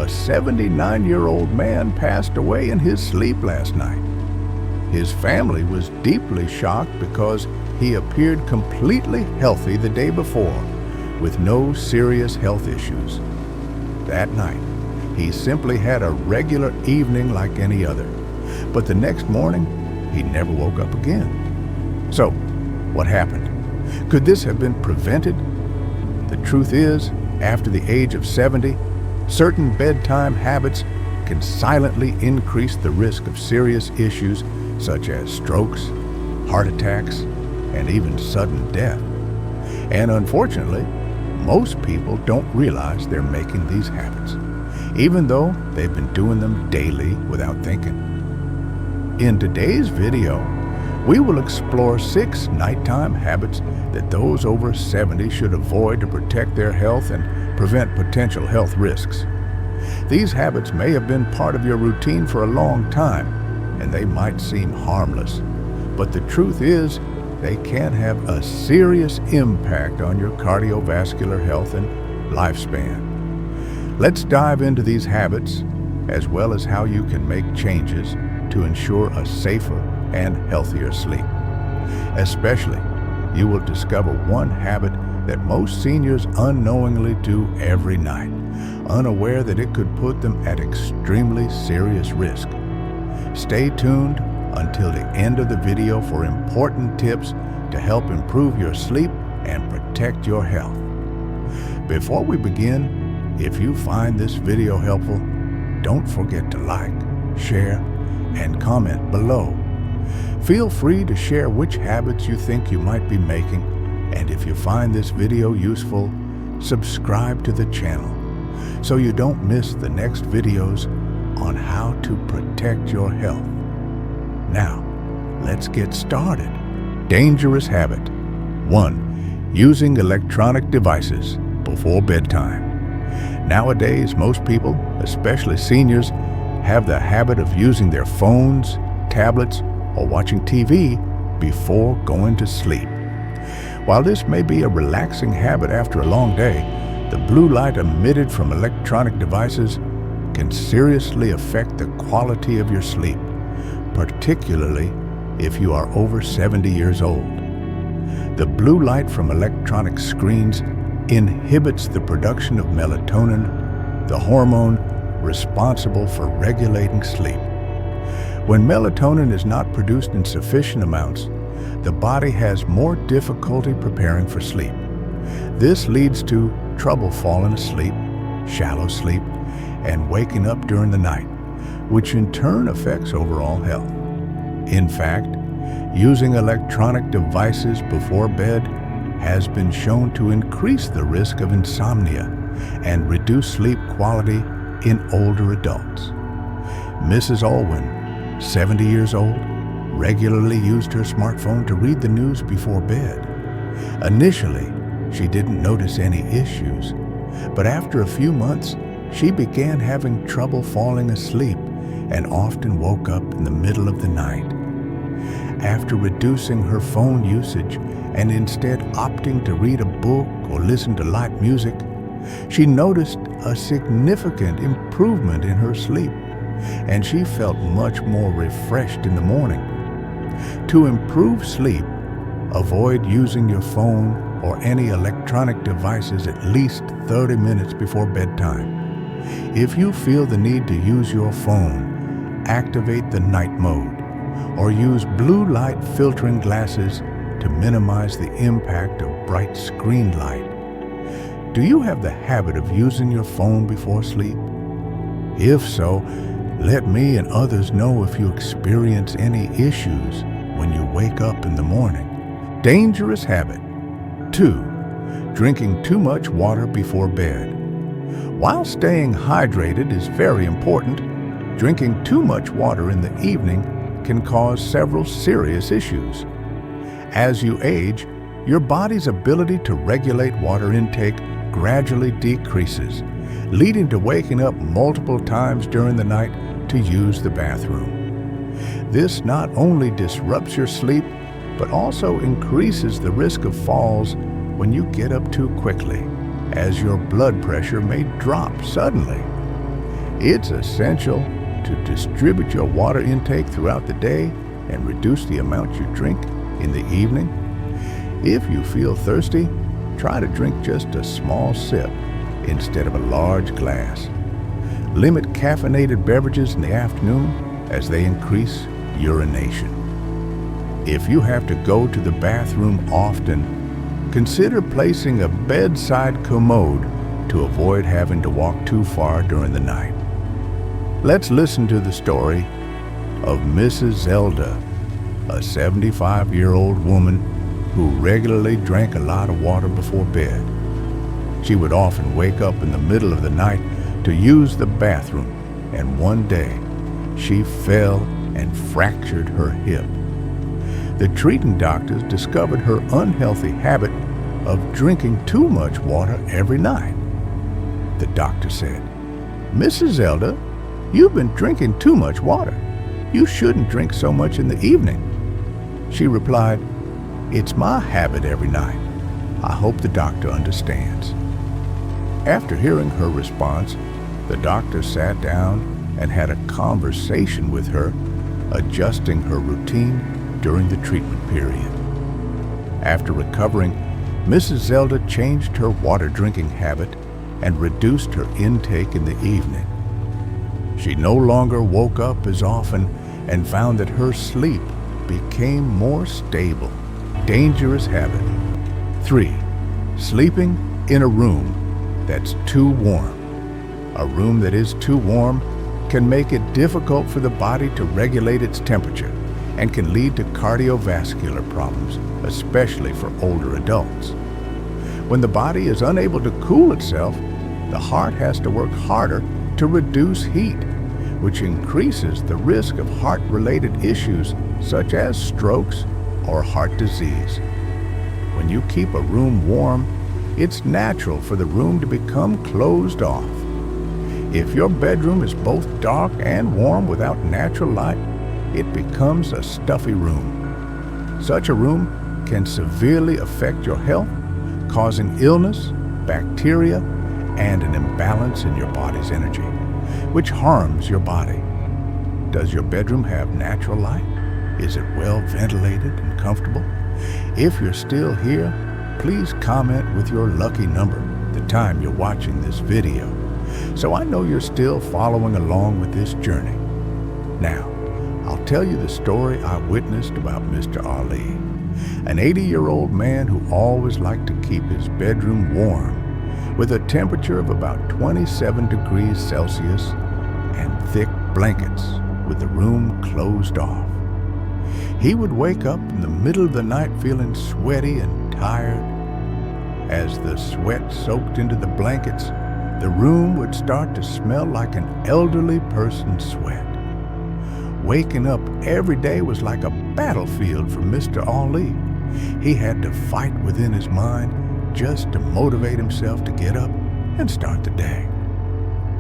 79-year-old man passed away in his sleep last night. His family was deeply shocked because he appeared completely healthy the day before, with no serious health issues. That night, he simply had a regular evening like any other, but the next morning, he never woke up again. So, what happened? Could this have been prevented? The truth is, after the age of 70, certain bedtime habits can silently increase the risk of serious issues such as strokes, heart attacks, and even sudden death. And unfortunately, most people don't realize they're making these habits, even though they've been doing them daily without thinking. In today's video, we will explore 6 nighttime habits that those over 70 should avoid to protect their health and prevent potential health risks. These habits may have been part of your routine for a long time, and they might seem harmless, but the truth is, they can have a serious impact on your cardiovascular health and lifespan. Let's dive into these habits, as well as how you can make changes to ensure a safer and healthier sleep. Especially, you will discover one habit that most seniors unknowingly do every night, unaware that it could put them at extremely serious risk. Stay tuned until the end of the video for important tips to help improve your sleep and protect your health. Before we begin, if you find this video helpful, don't forget to like, share, and comment below. Feel free to share which habits you think you might be making, and if you find this video useful, subscribe to the channel so you don't miss the next videos on how to protect your health. Now, let's get started. Dangerous habit. 1. Using electronic devices before bedtime. Nowadays, most people, especially seniors, have the habit of using their phones, tablets, or watching TV before going to sleep. While this may be a relaxing habit after a long day, the blue light emitted from electronic devices can seriously affect the quality of your sleep, particularly if you are over 70 years old. The blue light from electronic screens inhibits the production of melatonin, the hormone responsible for regulating sleep. When melatonin is not produced in sufficient amounts, the body has more difficulty preparing for sleep. This leads to trouble falling asleep, shallow sleep, and waking up during the night, which in turn affects overall health. In fact, using electronic devices before bed has been shown to increase the risk of insomnia and reduce sleep quality in older adults. Mrs. Alwyn, 70 years old, regularly used her smartphone to read the news before bed. Initially, she didn't notice any issues, but after a few months, she began having trouble falling asleep and often woke up in the middle of the night. After reducing her phone usage and instead opting to read a book or listen to light music, she noticed a significant improvement in her sleep, and she felt much more refreshed in the morning. To improve sleep, avoid using your phone or any electronic devices at least 30 minutes before bedtime. If you feel the need to use your phone, activate the night mode or use blue light filtering glasses to minimize the impact of bright screen light. Do you have the habit of using your phone before sleep? If so, let me and others know if you experience any issues when you wake up in the morning. Dangerous habit. 2. Drinking too much water before bed. While staying hydrated is very important, drinking too much water in the evening can cause several serious issues. As you age, your body's ability to regulate water intake gradually decreases, leading to waking up multiple times during the night to use the bathroom. This not only disrupts your sleep, but also increases the risk of falls when you get up too quickly, as your blood pressure may drop suddenly. It's essential to distribute your water intake throughout the day and reduce the amount you drink in the evening. If you feel thirsty, try to drink just a small sip instead of a large glass. Limit caffeinated beverages in the afternoon as they increase urination. If you have to go to the bathroom often, consider placing a bedside commode to avoid having to walk too far during the night. Let's listen to the story of Mrs. Zelda, a 75-year-old woman who regularly drank a lot of water before bed. She would often wake up in the middle of the night to use the bathroom, and one day she fell and fractured her hip. The treating doctors discovered her unhealthy habit of drinking too much water every night. The doctor said, "Mrs. Zelda, you've been drinking too much water. You shouldn't drink so much in the evening." She replied, "It's my habit every night. I hope the doctor understands." After hearing her response, the doctor sat down and had a conversation with her, adjusting her routine during the treatment period. After recovering, Mrs. Zelda changed her water drinking habit and reduced her intake in the evening. She no longer woke up as often and found that her sleep became more stable. Dangerous habit. 3. Sleeping in a room that's too warm. A room that is too warm can make it difficult for the body to regulate its temperature and can lead to cardiovascular problems, especially for older adults. When the body is unable to cool itself, the heart has to work harder to reduce heat, which increases the risk of heart-related issues such as strokes or heart disease. When you keep a room warm, it's natural for the room to become closed off. If your bedroom is both dark and warm without natural light, it becomes a stuffy room. Such a room can severely affect your health, causing illness, bacteria, and an imbalance in your body's energy, which harms your body. Does your bedroom have natural light? Is it well ventilated and comfortable? If you're still here, please comment with your lucky number the time you're watching this video, so I know you're still following along with this journey. Now, I'll tell you the story I witnessed about Mr. Ali, an 80-year-old man who always liked to keep his bedroom warm with a temperature of about 27 degrees Celsius and thick blankets with the room closed off. He would wake up in the middle of the night feeling sweaty and tired. As the sweat soaked into the blankets, the room would start to smell like an elderly person's sweat. Waking up every day was like a battlefield for Mr. Ali. He had to fight within his mind just to motivate himself to get up and start the day.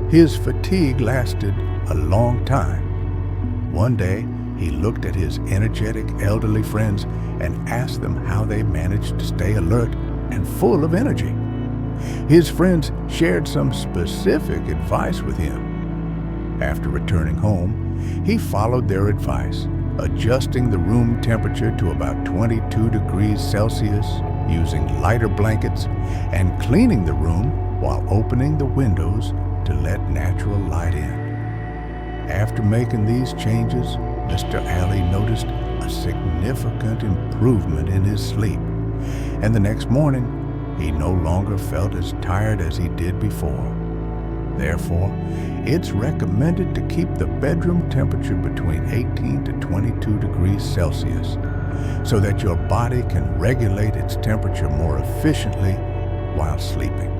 His fatigue lasted a long time. One day, he looked at his energetic elderly friends and asked them how they managed to stay alert and full of energy. His friends shared some specific advice with him. After returning home, he followed their advice, adjusting the room temperature to about 22 degrees Celsius, using lighter blankets, and cleaning the room while opening the windows to let natural light in. After making these changes, Mr. Ali noticed a significant improvement in his sleep, and the next morning, he no longer felt as tired as he did before. Therefore, it's recommended to keep the bedroom temperature between 18 to 22 degrees Celsius so that your body can regulate its temperature more efficiently while sleeping.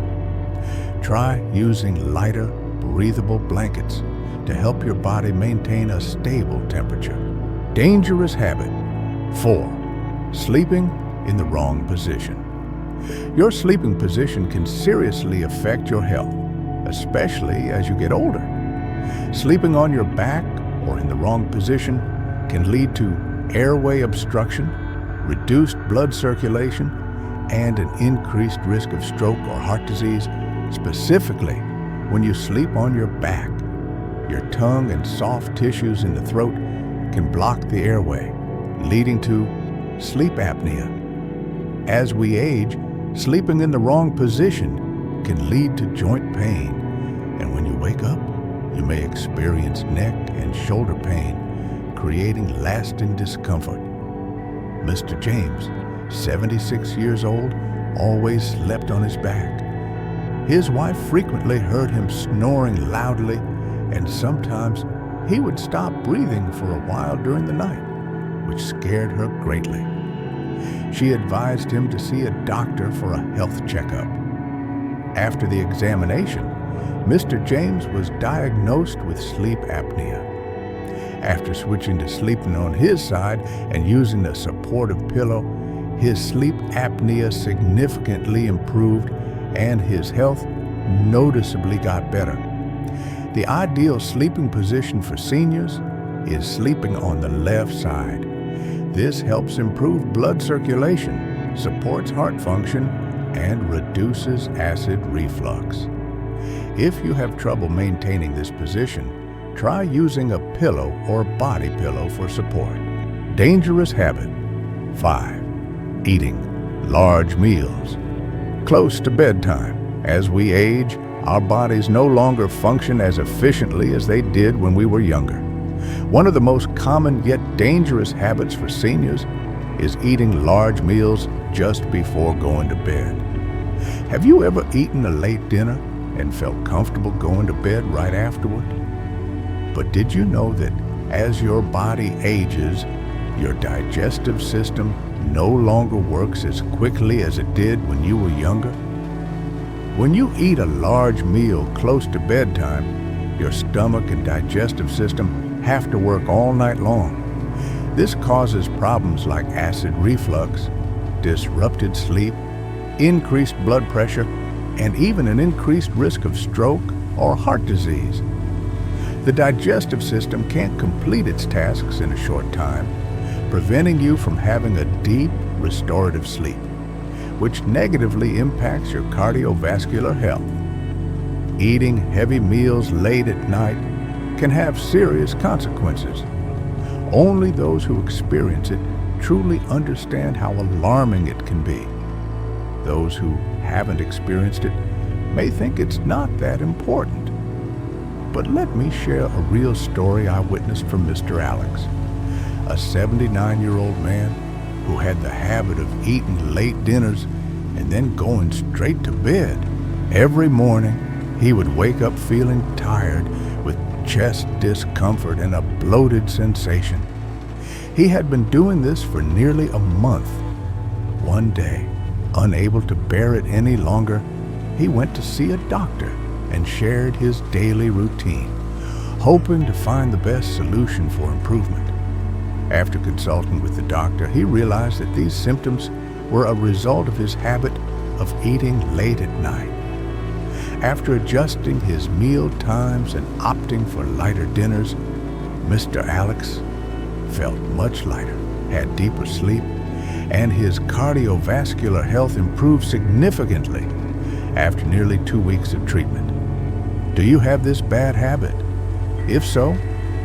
Try using lighter, breathable blankets to help your body maintain a stable temperature. Dangerous habit. 4. Sleeping in the wrong position. Your sleeping position can seriously affect your health, especially as you get older. Sleeping on your back or in the wrong position can lead to airway obstruction, reduced blood circulation, and an increased risk of stroke or heart disease, specifically when you sleep on your back. Your tongue and soft tissues in the throat can block the airway, leading to sleep apnea. As we age, sleeping in the wrong position can lead to joint pain, and when you wake up, you may experience neck and shoulder pain, creating lasting discomfort. Mr. James, 76 years old, always slept on his back. His wife frequently heard him snoring loudly, and sometimes he would stop breathing for a while during the night, which scared her greatly. She advised him to see a doctor for a health checkup. After the examination, Mr. James was diagnosed with sleep apnea. After switching to sleeping on his side and using a supportive pillow, his sleep apnea significantly improved and his health noticeably got better. The ideal sleeping position for seniors is sleeping on the left side. This helps improve blood circulation, supports heart function, and reduces acid reflux. If you have trouble maintaining this position, try using a pillow or body pillow for support. Dangerous habit. 5. Eating large meals close to bedtime. As we age, our bodies no longer function as efficiently as they did when we were younger. One of the most common yet dangerous habits for seniors is eating large meals just before going to bed. Have you ever eaten a late dinner and felt comfortable going to bed right afterward? But did you know that as your body ages, your digestive system no longer works as quickly as it did when you were younger? When you eat a large meal close to bedtime, your stomach and digestive system have to work all night long. This causes problems like acid reflux, disrupted sleep, increased blood pressure, and even an increased risk of stroke or heart disease. The digestive system can't complete its tasks in a short time, preventing you from having a deep, restorative sleep, which negatively impacts your cardiovascular health. Eating heavy meals late at night can have serious consequences. Only those who experience it truly understand how alarming it can be. Those who haven't experienced it may think it's not that important. But let me share a real story I witnessed from Mr. Alex, a 79-year-old man who had the habit of eating late dinners and then going straight to bed. Every morning, he would wake up feeling tired with chest discomfort and a bloated sensation. He had been doing this for nearly a month. One day, unable to bear it any longer, he went to see a doctor and shared his daily routine, hoping to find the best solution for improvement. After consulting with the doctor, he realized that these symptoms were a result of his habit of eating late at night. After adjusting his meal times and opting for lighter dinners, Mr. Alex felt much lighter, had deeper sleep, and his cardiovascular health improved significantly after nearly 2 weeks of treatment. Do you have this bad habit? If so,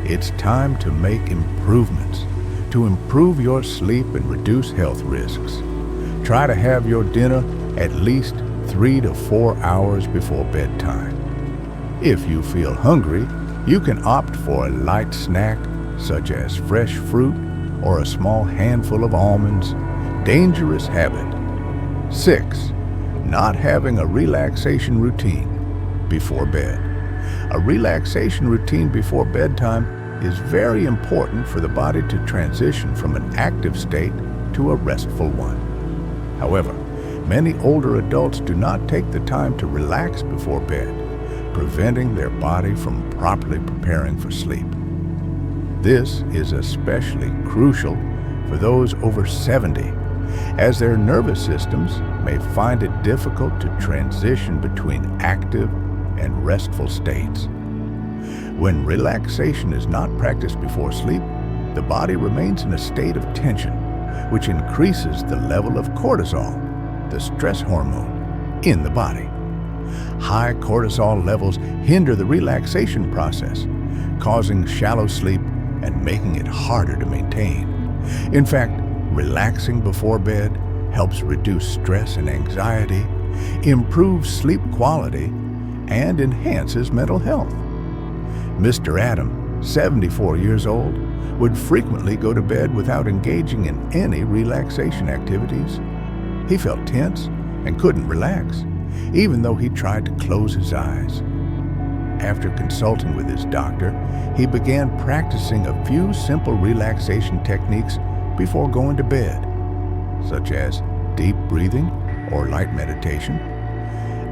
it's time to make improvements to improve your sleep and reduce health risks. Try to have your dinner at least 3 to 4 hours before bedtime. If you feel hungry, you can opt for a light snack such as fresh fruit or a small handful of almonds. Dangerous habit. 6. Not having a relaxation routine before bed. A relaxation routine before bedtime is very important for the body to transition from an active state to a restful one. However, many older adults do not take the time to relax before bed, preventing their body from properly preparing for sleep. This is especially crucial for those over 70, as their nervous systems may find it difficult to transition between active and restful states. When relaxation is not practiced before sleep, the body remains in a state of tension, which increases the level of cortisol, the stress hormone, in the body. High cortisol levels hinder the relaxation process, causing shallow sleep and making it harder to maintain. In fact, relaxing before bed helps reduce stress and anxiety, improves sleep quality, and enhances mental health. Mr. Adam, 74 years old, would frequently go to bed without engaging in any relaxation activities. He felt tense and couldn't relax, even though he tried to close his eyes. After consulting with his doctor, he began practicing a few simple relaxation techniques before going to bed, such as deep breathing or light meditation.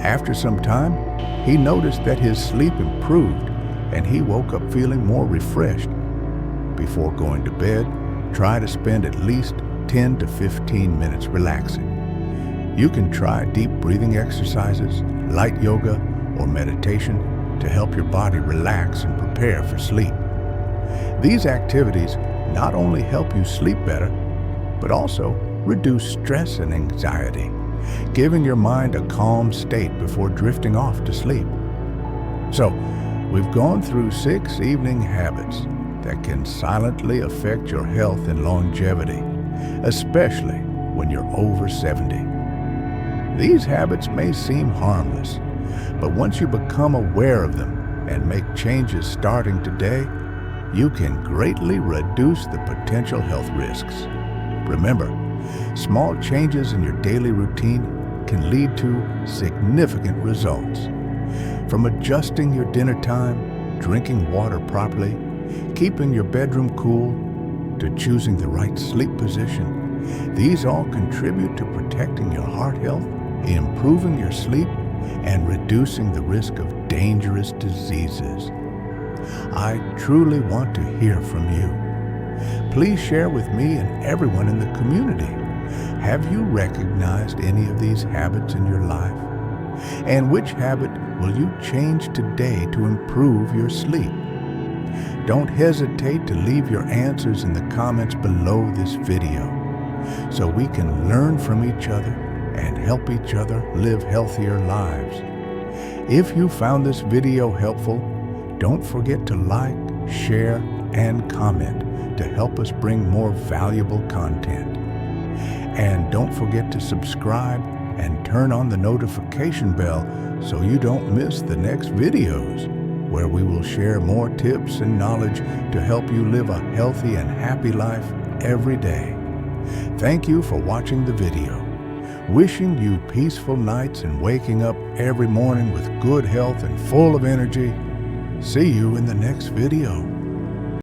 After some time, he noticed that his sleep improved and he woke up feeling more refreshed. Before going to bed, try to spend at least 10 to 15 minutes relaxing. You can try deep breathing exercises, light yoga, or meditation to help your body relax and prepare for sleep. These activities not only help you sleep better, but also reduce stress and anxiety, giving your mind a calm state before drifting off to sleep. So, we've gone through 6 evening habits that can silently affect your health and longevity, especially when you're over 70. These habits may seem harmless, but once you become aware of them and make changes starting today, you can greatly reduce the potential health risks. Remember, small changes in your daily routine can lead to significant results. From adjusting your dinner time, drinking water properly, keeping your bedroom cool, to choosing the right sleep position, these all contribute to protecting your heart health, improving your sleep, and reducing the risk of dangerous diseases. I truly want to hear from you. Please share with me and everyone in the community. Have you recognized any of these habits in your life? And which habit will you change today to improve your sleep? Don't hesitate to leave your answers in the comments below this video so we can learn from each other and help each other live healthier lives. If you found this video helpful, don't forget to like, share, and comment to help us bring more valuable content. And don't forget to subscribe and turn on the notification bell so you don't miss the next videos, where we will share more tips and knowledge to help you live a healthy and happy life every day. Thank you for watching the video. Wishing you peaceful nights and waking up every morning with good health and full of energy. See you in the next video.